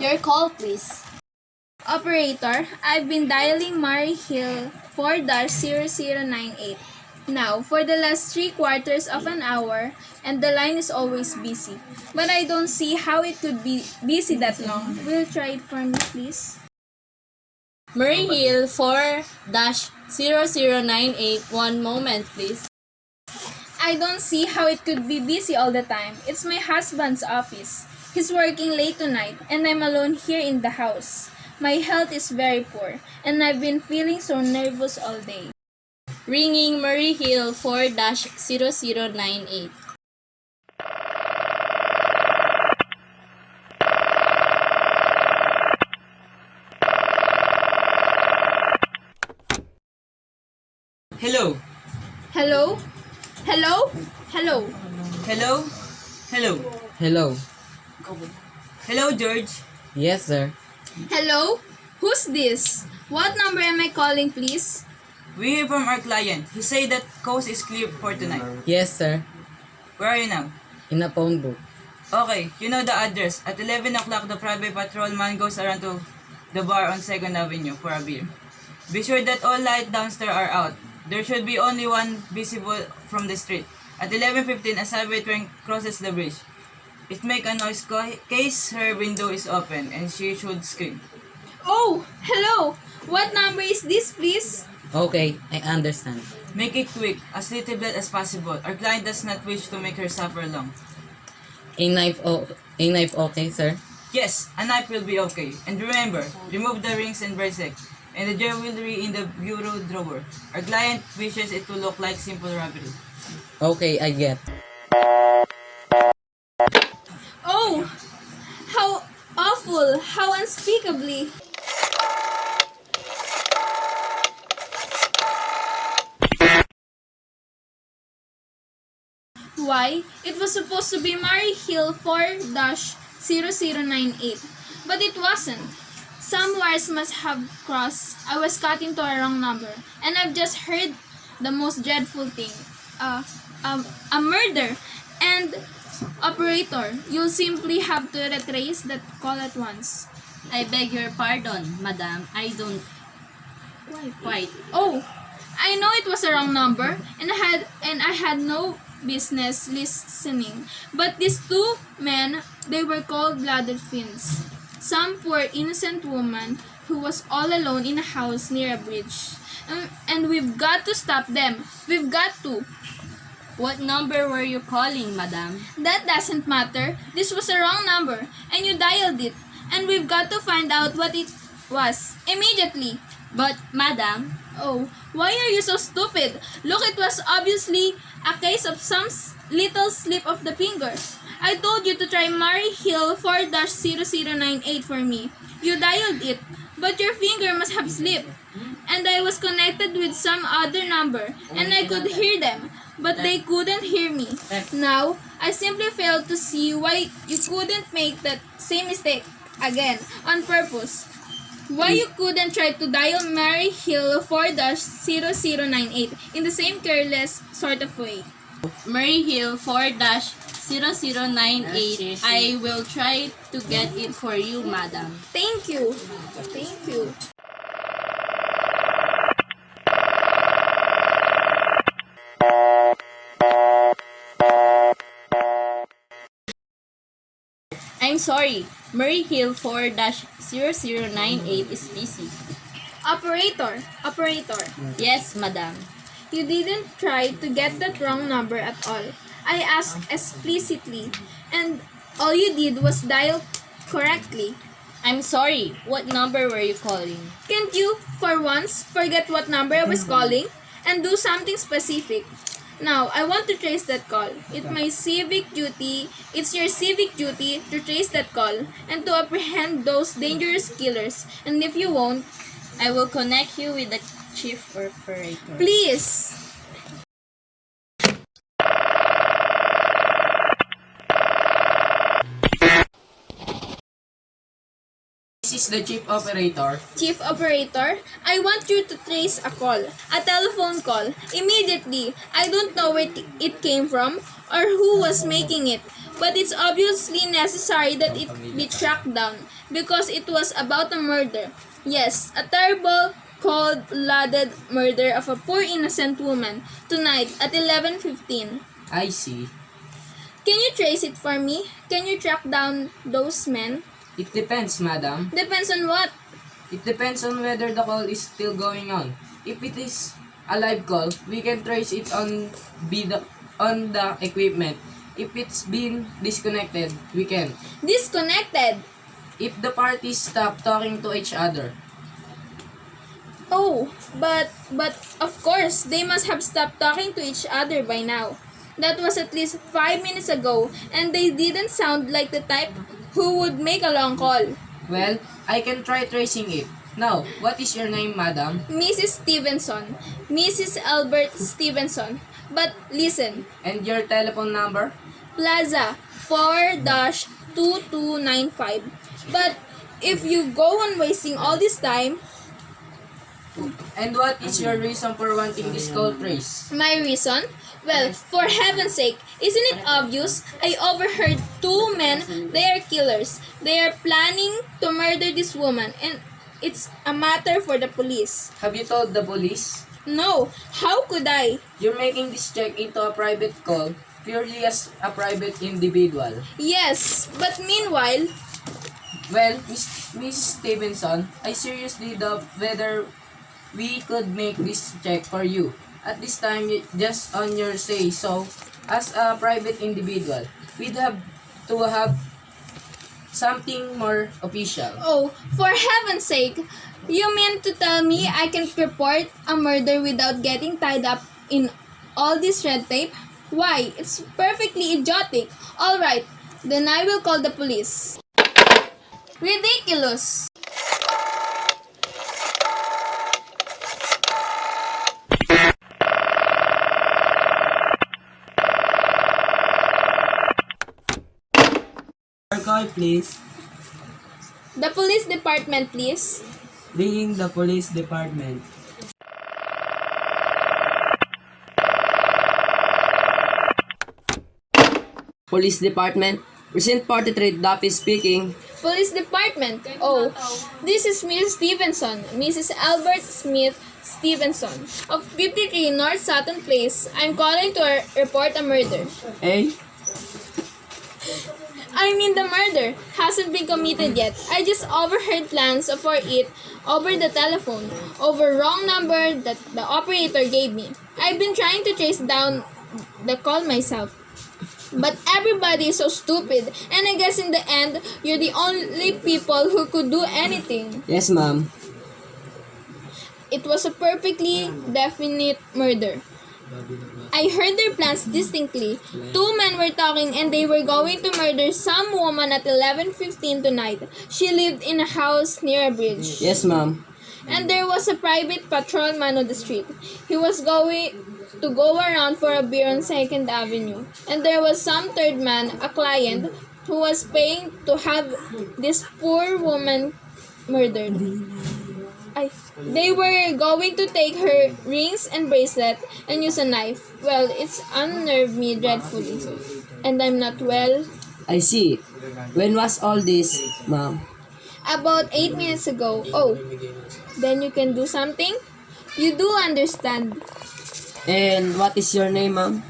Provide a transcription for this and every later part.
Your call, please. Operator, I've been dialing Murray Hill 4-0098 now for the last 3/4 of an hour, and the line is always busy. But I don't see how it could be busy that long. Will you try it for me, please? Murray Hill 4-0098. One moment, please. I don't see how it could be busy all the time. It's my husband's office. He's working late tonight, and I'm alone here in the house. My health is very poor, and I've been feeling so nervous all day. Ringing Murray Hill 4-0098. Hello. Hello? Hello? Hello? Hello. Hello. Hello. Hello, George. Yes, sir. Hello? Who's this? What number am I calling, please? We hear from our client. He said that coast is clear for tonight. Yes, sir. Where are you now? In a phone book. Okay, you know the address. At 11 o'clock, the private patrolman goes around to the bar on 2nd Avenue for a beer. Be sure that all lights downstairs are out. There should be only one visible from the street. At 11:15, a subway train crosses the bridge. It makes a noise case her window is open, and she should scream. Oh, hello! What number is this, please? Okay, I understand. Make it quick, as little blood as possible. Our client does not wish to make her suffer long. A knife, okay, sir? Yes, a knife will be okay. And remember, remove the rings and bracelet and the jewelry in the bureau drawer. Our client wishes it to look like simple robbery. Okay, I get. Oh, how awful! How unspeakably! Why? It was supposed to be Murray Hill 4-0098, but it wasn't. Some wires must have crossed. I was cut into a wrong number, and I've just heard the most dreadful thing. A murder! And, operator, you'll simply have to retrace that call at once. I beg your pardon, madam. I don't quite. Oh, I know it was a wrong number, and I had no business listening. But these two men, they were cold-blooded fiends. Some poor innocent woman who was all alone in a house near a bridge. And we've got to stop them. We've got to. What number were you calling, madam? That doesn't matter. This was a wrong number, and you dialed it. And we've got to find out what it was immediately. But, madam, Oh, why are you so stupid? Look, it was obviously a case of some little slip of the finger. I told you to try Murray Hill 4-0098 for me. You dialed it, but your finger must have slipped. And I was connected with some other number, and I could hear them, but they couldn't hear me. Now, I simply failed to see why you couldn't make that same mistake again, on purpose. Why you couldn't try to dial Murray Hill 4-0098 in the same careless sort of way. Murray Hill 4-0098. I will try to get it for you, madam. Thank you. Thank you. I'm sorry. Murray Hill 4-0098 is busy. Operator. Yes, madam. You didn't try to get that wrong number at all. I asked explicitly, and all you did was dial correctly. I'm sorry. What number were you calling? Can't you, for once, forget what number I was calling and do something specific? Now, I want to trace that call. It's your civic duty to trace that call and to apprehend those dangerous killers. And if you won't, I will connect you with the chief operator. please. is the chief operator. Chief Operator, I want you to trace a call, a telephone call, immediately. I don't know where it came from or who was making it, but it's obviously necessary that it be tracked down because it was about a murder. Yes, a terrible, cold-blooded murder of a poor innocent woman tonight at 11:15. I see. Can you trace it for me? Can you track down those men? It depends, madam. Depends on what? It depends on whether the call is still going on. If it is a live call, we can trace it on the equipment. If it's been disconnected, we can. Disconnected. If the parties stop talking to each other. Oh, but of course, they must have stopped talking to each other by now. That was at least 5 minutes ago, and they didn't sound like the type who would make a long call. Well, I can try tracing it. Now, what is your name, madam? Mrs. Stevenson. Mrs. Albert Stevenson. But listen, And your telephone number? Plaza 4-2295. But if you go on wasting all this time, And what is your reason for wanting this call traced? my reason? Well, for heaven's sake, isn't it obvious? I overheard two men. They are killers. They are planning to murder this woman, and it's a matter for the police. Have you told the police? No, how could I? You're making this check into a private call purely as a private individual. Yes, but meanwhile, Well, Mrs. Stevenson, I seriously doubt whether we could make this check for you. At this time, just on your say so, as a private individual, we'd have to have something more official. oh, for heaven's sake, you mean to tell me I can report a murder without getting tied up in all this red tape? Why, it's perfectly idiotic. Alright, then I will call the police. Ridiculous! Your call, please. The police department, please. Ringing the police department. Police Department. Precinct 43, Duffy speaking. Police department. Oh, this is Miss Stevenson, Mrs. Albert Smith Stevenson of 53 North Sutton Place. I'm calling to report a murder. Eh? I mean, the murder hasn't been committed yet. I just overheard plans for it over the telephone, over wrong number that the operator gave me. I've been trying to trace down the call myself. But everybody is so stupid, and I guess in the end, you're the only people who could do anything. Yes, ma'am. It was a perfectly definite murder. I heard their plans distinctly. Two men were talking and they were going to murder some woman at 11:15 tonight. She lived in a house near a bridge. Yes, ma'am. And there was a private patrolman on the street. He was going to go around for a beer on 2nd Avenue. And there was some third man, a client, who was paying to have this poor woman murdered. They were going to take her rings and bracelet and use a knife. Well, it's unnerved me dreadfully. And I'm not well. I see. When was all this, ma'am? About 8 minutes ago. Oh, then you can do something? You do understand. And what is your name, ma'am?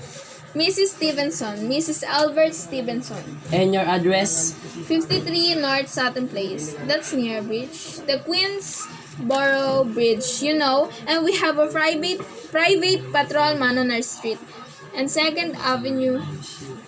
Mrs. Stevenson, Mrs. Albert Stevenson. And your address? 53 North Sutton Place. That's near a bridge. The Queensboro Bridge, you know. And we have a private patrolman on our street. And 2nd Avenue.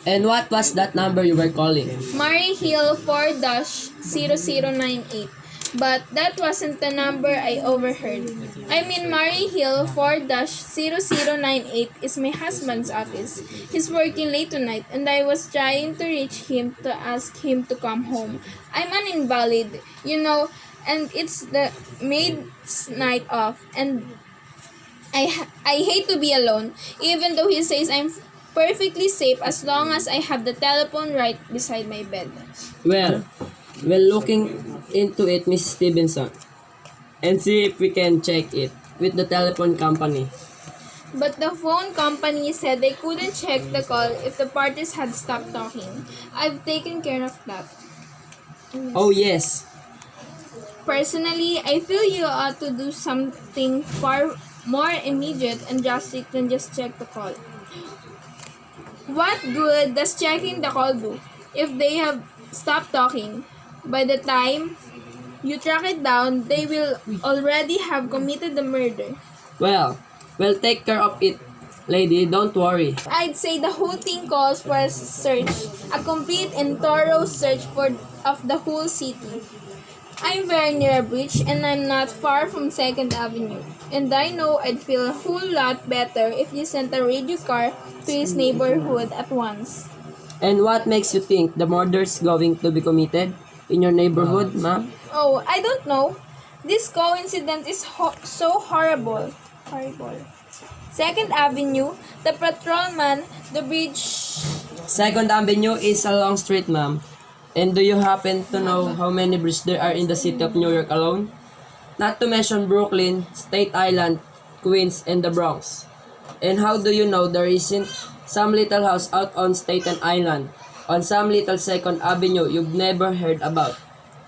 And what was that number you were calling? Murray Hill 4-0098. But that wasn't the number I overheard. I mean, Murray Hill 4-0098 is my husband's office. He's working late tonight and I was trying to reach him to ask him to come home. I'm an invalid, you know, and it's the maid's night off and I hate to be alone, even though he says I'm perfectly safe as long as I have the telephone right beside my bed. Well, We're looking into it, Mrs. Stevenson, and see if we can check it with the telephone company. But the phone company said they couldn't check the call if the parties had stopped talking. I've taken care of that. Oh yes, Personally, I feel you ought to do something far more immediate and drastic than just check the call. What good does checking the call do if they have stopped talking? By the time you track it down, they will already have committed the murder. well, we'll take care of it, lady, don't worry. I'd say the whole thing calls for a search, a complete and thorough search of the whole city. I'm very near a bridge and I'm not far from 2nd Avenue. And I know I'd feel a whole lot better if you sent a radio car to his neighborhood at once. And what makes you think the murder's going to be committed in your neighborhood, ma'am? Oh, I don't know. This coincidence is so horrible. Horrible. 2nd Avenue, the patrolman, the bridge. 2nd Avenue is a long street, ma'am. And do you happen to know how many bridges there are in the city of New York alone? Not to mention Brooklyn, State Island, Queens, and the Bronx. And how do you know there isn't some little house out on Staten Island, on some little 2nd Avenue you've never heard about?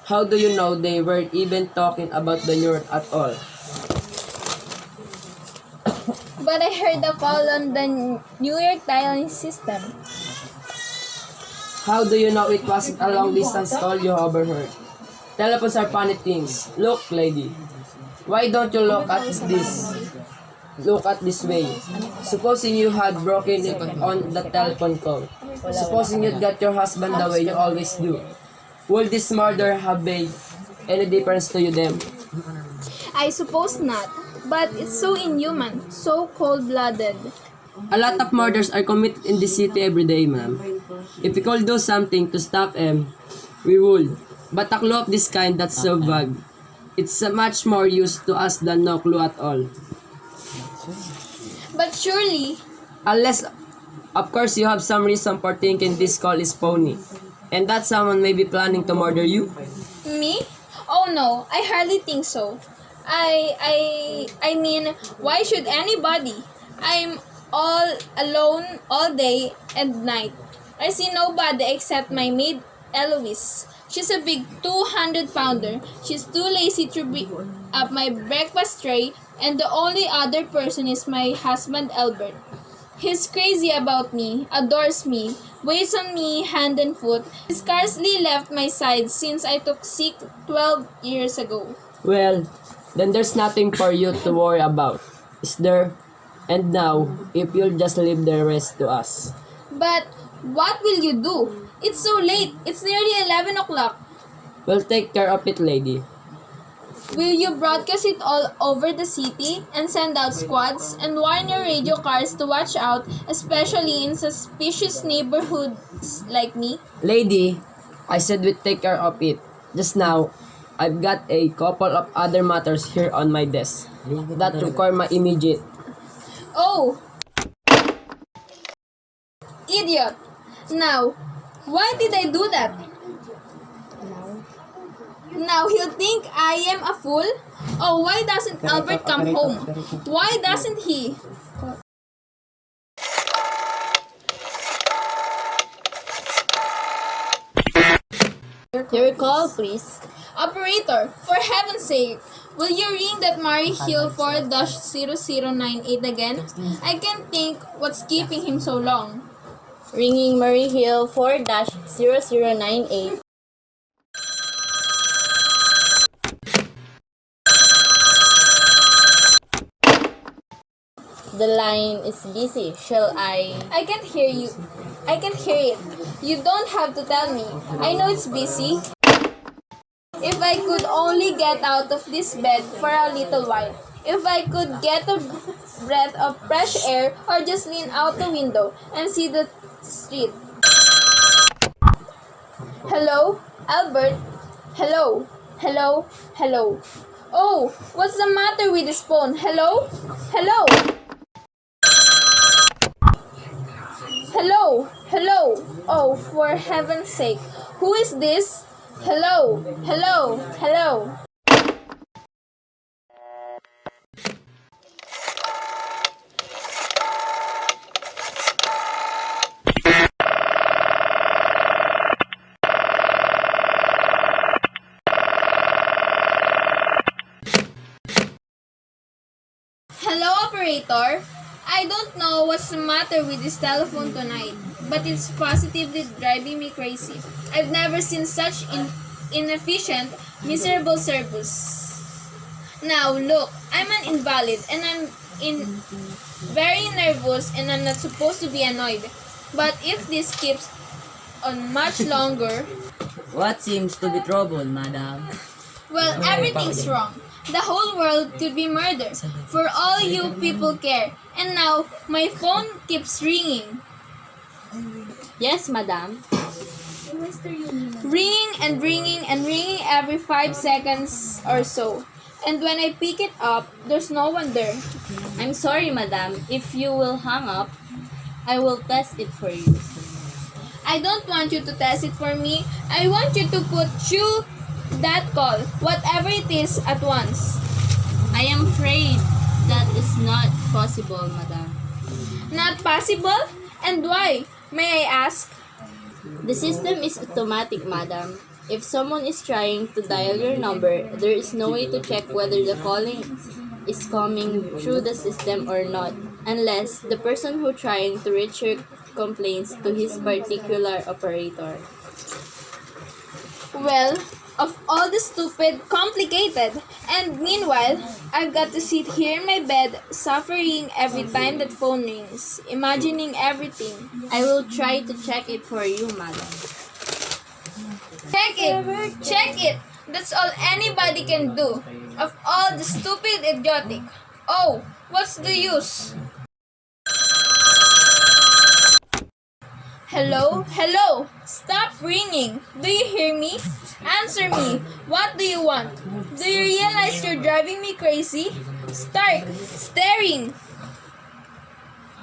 How do you know they weren't even talking about the New York at all? But I heard the call on the New York dialing system. How do you know it wasn't a long distance call you overheard? Telephones are funny things. Look, lady. Why don't you look at this? Look at this way. Supposing you had broken it on the telephone call. Supposing you'd got your husband the way you always do. Would this murder have made any difference to you then? I suppose not. But it's so inhuman, so cold-blooded. A lot of murders are committed in this city every day, ma'am. If we could do something to stop them, we would. But a clue of this kind that's so vague, it's much more use to us than no clue at all. But surely, Unless, of course, you have some reason for thinking this call is phony, and that someone may be planning to murder you. me? Oh no, I hardly think so. I mean, why should anybody? I'm all alone all day and night. I see nobody except my maid Eloise. She's a big 200-pounder. She's too lazy to bring up my breakfast tray, and the only other person is my husband Albert. He's crazy about me, adores me, waits on me hand and foot. He scarcely left my side since I took sick 12 years ago. Well, then there's nothing for you to worry about, is there? And now, if you'll just leave the rest to us. But what will you do? It's so late. It's nearly 11 o'clock. We'll take care of it, lady. Will you broadcast it all over the city and send out squads and warn your radio cars to watch out, especially in suspicious neighborhoods like me? Lady, I said we'd take care of it. Just now, I've got a couple of other matters here on my desk that require my immediate. Oh! Idiot! Now, why did I do that? Now he'll think I am a fool? Oh, why doesn't Albert come home? Why doesn't he? Your call, please. Operator, for heaven's sake, will you ring that Murray Hill 4-0098 again? I can't think what's keeping him so long. Ringing Murray Hill 4-0098. The line is busy. Shall I? I can't hear you. I can't hear it. You don't have to tell me. I know it's busy. If I could only get out of this bed for a little while. If I could get a breath of fresh air or just lean out the window and see the street. Hello? Albert? Hello? Hello? Hello? Oh, what's the matter with this phone? Hello? Hello? Hello? Hello? Oh, for heaven's sake. Who is this? Hello, hello, hello. Hello, operator. I don't know what's the matter with this telephone tonight, but it's positively driving me crazy. I've never seen such inefficient, miserable service. Now, look, I'm an invalid and very nervous and I'm not supposed to be annoyed. But if this keeps on much longer, What seems to be trouble, madam? well, everything's wrong. The whole world could be murdered for all you people care. And now, my phone keeps ringing. Yes, madam. Ringing and ringing and ringing every 5 seconds or so. And when I pick it up, there's no one there. I'm sorry, madam. If you will hang up, I will test it for you. I don't want you to test it for me. I want you to put through that call, whatever it is, at once. I am afraid that is not possible, madam. Not possible? And why? May I ask? The system is automatic, madam. If someone is trying to dial your number, there is no way to check whether the calling is coming through the system or not, unless the person who trying to reach your complains to his particular operator. Well, of all the stupid, complicated, and meanwhile, I've got to sit here in my bed, suffering every time that phone rings, imagining everything. I will try to check it for you, madam. Check it! Check it! That's all anybody can do. Of all the stupid, idiotic. Oh, what's the use? Hello? Hello? Stop ringing. Do you hear me? Answer me. What do you want? Do you realize you're driving me crazy? Stark, staring.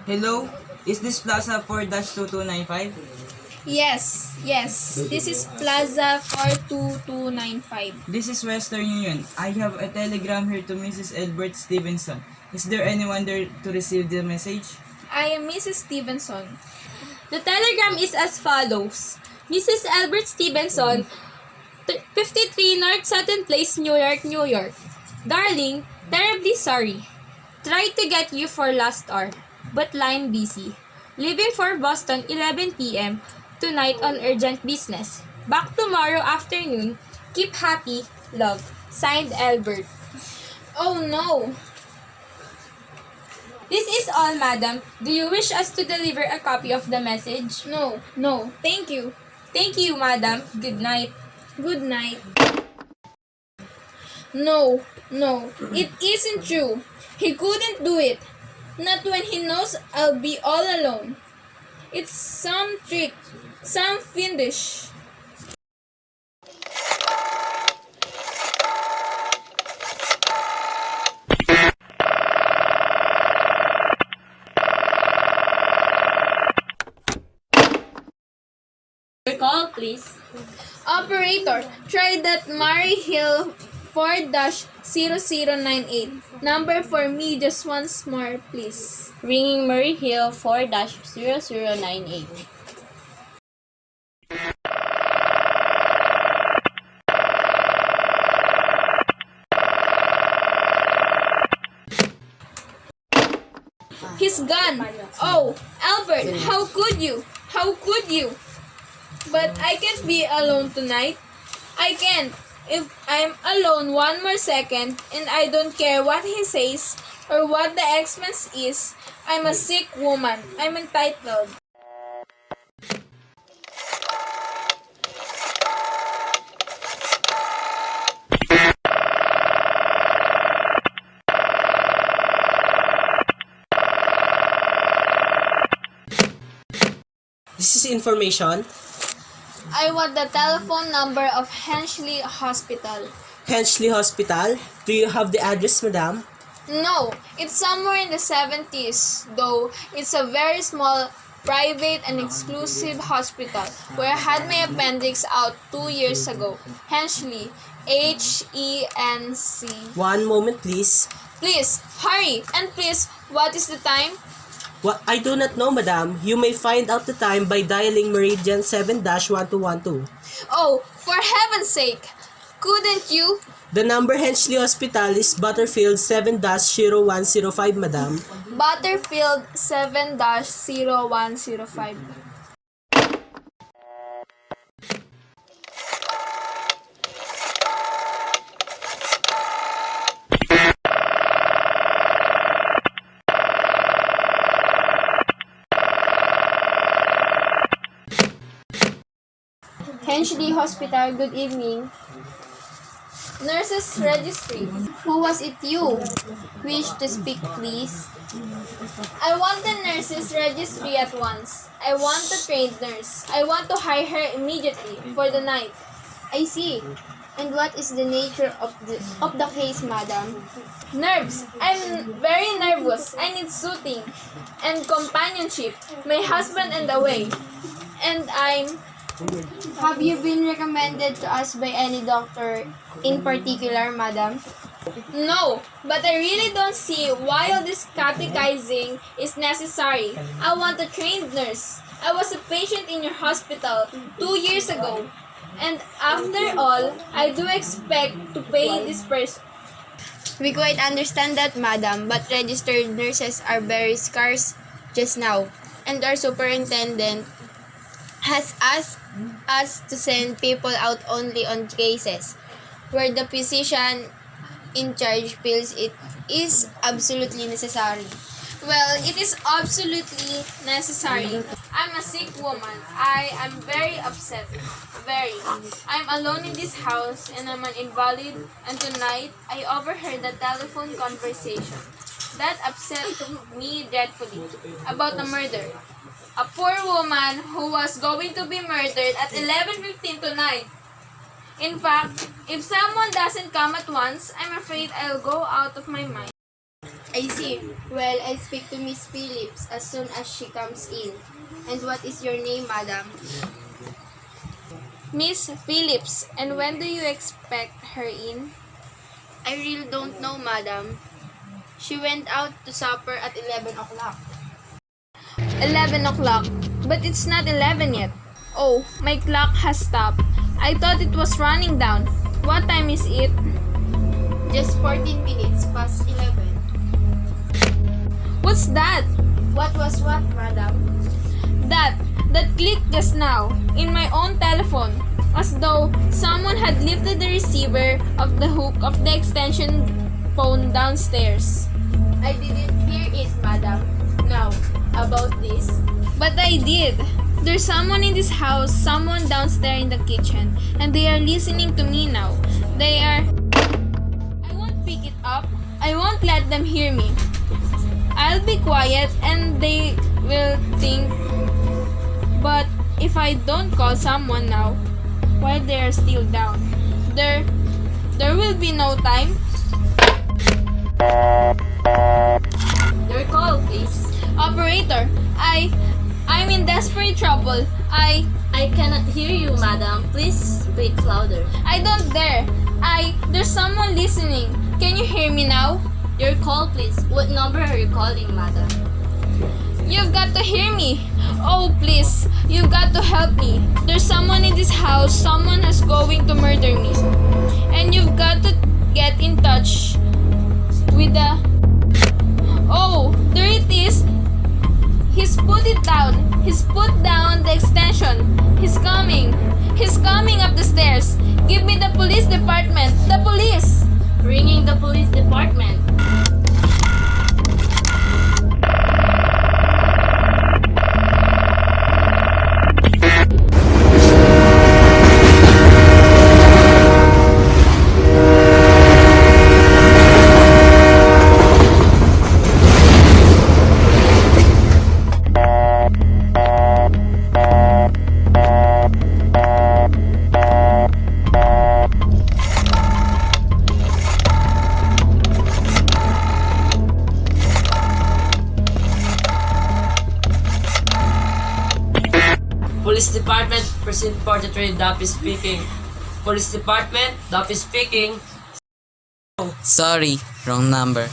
Hello? Is this Plaza 4-2295? Yes, yes. This is Plaza 42295. This is Western Union. I have a telegram here to Mrs. Elbert Stevenson. Is there anyone there to receive the message? I am Mrs. Stevenson. The telegram is as follows. Mrs. Albert Stevenson, 53 North Sutton Place, New York, New York. Darling, terribly sorry. Tried to get you for last hour, but line busy. Leaving for Boston 11 p.m. tonight on urgent business. Back tomorrow afternoon. Keep happy. Love. Signed, Albert. Oh no! This is all, madam. Do you wish us to deliver a copy of the message? No, no. Thank you. Thank you, madam. Good night. Good night. No, no. It isn't true. He couldn't do it. Not when he knows I'll be all alone. It's some trick. Some fiendish. Your call, please. Operator, try that Murray Hill 4-0098. Number for me just once more, please. Ringing Murray Hill 4-0098. He's gone. Oh, Albert, how could you? How could you? But I can't be alone tonight. I can't. If I'm alone one more second and I don't care what he says or what the expense is, I'm a sick woman. I'm entitled. This is information. I want the telephone number of Hensley Hospital. Hensley Hospital. Do you have the address, madam? No, it's somewhere in the 70s, though it's a very small private and exclusive hospital where I had my appendix out 2 years ago. Hensley, Henc. 1 moment, please. Please, hurry! And please, what is the time? What I do not know, madam. You may find out the time by dialing Meridian 7-1212. Oh, for heaven's sake! Couldn't you? The number Hensley Hospital is Butterfield 7-0105, madam. Butterfield 7-0105. Hensley Hospital, good evening. Nurses Registry. Who was it you? Wish to speak, please? I want the nurses registry at once. I want a trained nurse. I want to hire her immediately for the night. I see. And what is the nature of the case, madam? Nerves. I'm very nervous. I need soothing and companionship. My husband and away. And Have you been recommended to us by any doctor in particular, madam? no, but I really don't see why all this catechizing is necessary. I want a trained nurse. I was a patient in your hospital 2 years ago. And after all, I do expect to pay this person. We quite understand that, madam, but registered nurses are very scarce just now, and our superintendent has asked us to send people out only on cases where the physician in charge feels it is absolutely necessary. Well, it is absolutely necessary. I'm a sick woman. I am very upset. Very. I'm alone in this house and I'm an invalid, and tonight I overheard a telephone conversation that upset me dreadfully about a murder. A poor woman who was going to be murdered at 11:15 tonight. In fact, if someone doesn't come at once, I'm afraid I'll go out of my mind. I see. Well, I'll speak to Miss Phillips as soon as she comes in. And what is your name, madam? Miss Phillips, and when do you expect her in? I really don't know, madam. She went out to supper at 11 o'clock. 11 o'clock, but it's not 11 yet. Oh, my clock has stopped. I thought it was running down. What time is it? Just 14 minutes past 11. What's that? What was what, madam? That clicked just now in my own telephone, as though someone had lifted the receiver of the hook of the extension phone downstairs. I didn't hear it, madam. Now, about this. But I did. There's someone in this house, someone downstairs in the kitchen, and they are listening to me now. I won't pick it up. I won't let them hear me. I'll be quiet and they will think. But if I don't call someone now, while they are still down, there will be no time. Your call, please. Operator, I'm in desperate trouble. I cannot hear you, madam. Please speak louder. I don't dare. There's someone listening. Can you hear me now? Your call, please. What number are you calling, madam? You've got to hear me. Oh, please. You've got to help me. There's someone in this house. Someone is going to murder me. And you've got to get in touch with the... Oh, there it is. He's put it down. He's put down the extension. He's coming. He's coming up the stairs. Give me the police department. The police. Ringing the police department. Police Department, Precinct 43, Dappy speaking. Police Department, Dappy speaking. Sorry, wrong number.